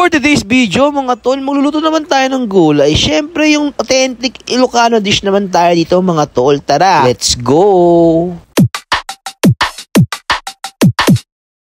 For today's video mga tol, magluluto naman tayo ng gulay. Siyempre yung authentic Ilocano dish naman tayo dito mga tol. Tara, let's go!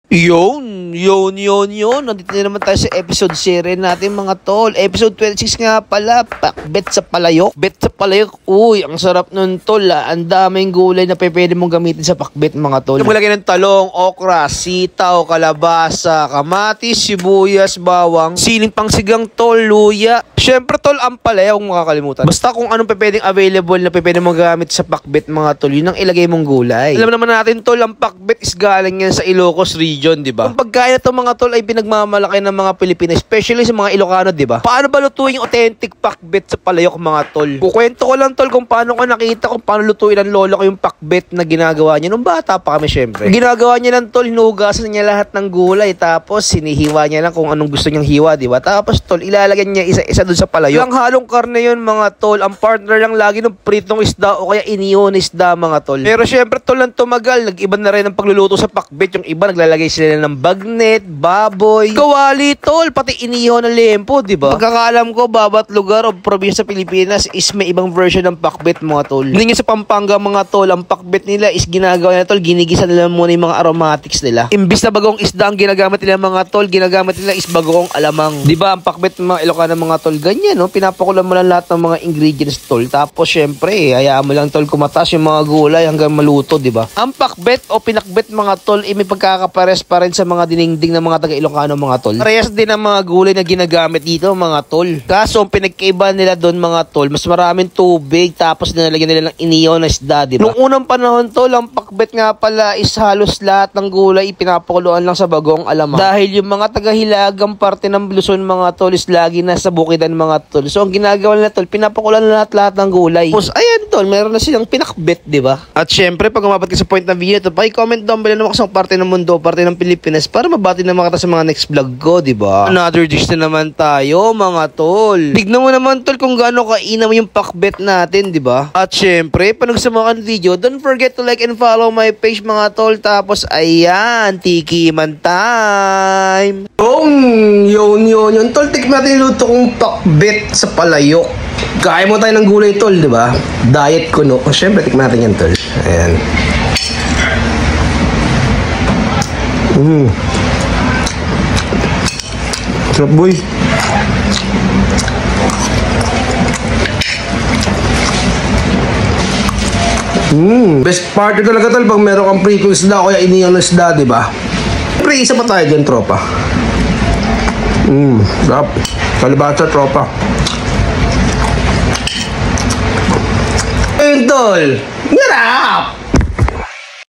Yun. Nandito na naman tayo sa episode series natin mga tol. Episode 26 nga pala, pakbet sa palayok. Bet sa palayok, uy, ang sarap nun tol. Ang daming gulay na pwede mong gamitin sa pakbet mga tol. Maglagay ng talong, okra, sitaw, kalabasa, kamatis, sibuyas, bawang, siling pangsigang tol, luya. Siyempre tol, ang palayok kung makakalimutan. Basta kung anong pwedeng available na pwede mong gamit sa pakbet mga tol, yun ang ilagay mong gulay. Alam naman natin tol, ang pakbet is galing yan sa Ilocos region, di ba? Ang pagkain na to mga tol ay pinagmamalaki ng mga Pilipino, especially sa mga Ilocano, di ba? Paano ba lutuin yung authentic pakbet sa palayok mga tol? Kukwento ko lang tol kung paano ko nakita kung paano lutuin ng lolo ko yung pakbet na ginagawa niya nung bata pa kami syempre. Ginagawa niya lang tol, hinugasan niya lahat ng gulay tapos sinihiwa niya lang kung anong gusto niyang hiwa, di ba? Tapos tol, ilalagyan niya isa-isa dun sa palayok. Yung halong karne yun mga tol, ang partner lang lagi ng pritong isda o kaya iniyon isda mga tol. Pero syempre tol, lang tumagal, nag-iba na rin ang pagluluto sa pakbet. Yung iba naglalagay sila ng bagnet, baboy, kawali tol, pati inihaw ng lempo, di ba? Pagkakalam ko, bawat lugar o probinsya sa Pilipinas is may ibang version ng pakbet mga tol. Hindi sa Pampanga mga tol, ang pakbet nila is ginagawa nila tol, ginigisa nila muna yung mga aromatics nila. Imbis na bagong isda ang ginagamit nila mga tol, ginagamit nila is bagong alamang. Di ba ang pakbet mga Ilocano mga tol, ganyan no? Pinapakulan mo lang lahat ng mga ingredients tol. Tapos syempre, hayaan mo lang tol kumatas yung mga gulay hanggang maluto, di ba? Ang pakbet o pinakbet mga tol, may pagkakapares pa rin sa mga dinengding ng mga taga Ilocano mga tol. Parehas din ang mga gulay na ginagamit dito mga tol. Kaso ang pinagkaiba nila doon mga tol, mas maraming tubig tapos nilalagyan nila ng inihaw na isda, di ba? Noong unang panahon tol, ang pakbet nga pala is halos lahat ng gulay pinapakuluan lang sa bagong alamang. Dahil yung mga taga-hilagang parte ng Luzon mga tol is lagi nasa bukidan mga tol. So ang ginagawa nila tol, pinapakuluan lahat ng gulay. Tapos ayan tol, meron na silang pinakbet, di ba? At syempre, pag umabot ka sa point ng video ito, pa-comment down below naman kasang parte ng mundo, parte ng Pilipinas, para mabati naman kita sa mga next vlog ko, di ba? Another dish na naman tayo, mga tol. Tignan mo naman, tol, kung gaano kainam yung pakbet natin, di ba? At syempre, pag nagsama ka ng video, don't forget to like and follow my page, mga tol. Tapos, ayan, tikiman time. Yun, tol, tikman natin yung luto kong pakbet sa palayok. Kaya mo tayo ng gulay, tol, di ba? Diet ko, no? Syempre, tikman natin yan, tol. Ayan. Sarap boy. Best part talaga tol pag meron kang pritong isda o kaya inihaw na isda, di ba? Siyempre, isa pa tayo dyan, tropa. Sarap. Kalabasa, tropa. Ayun tol. Sarap.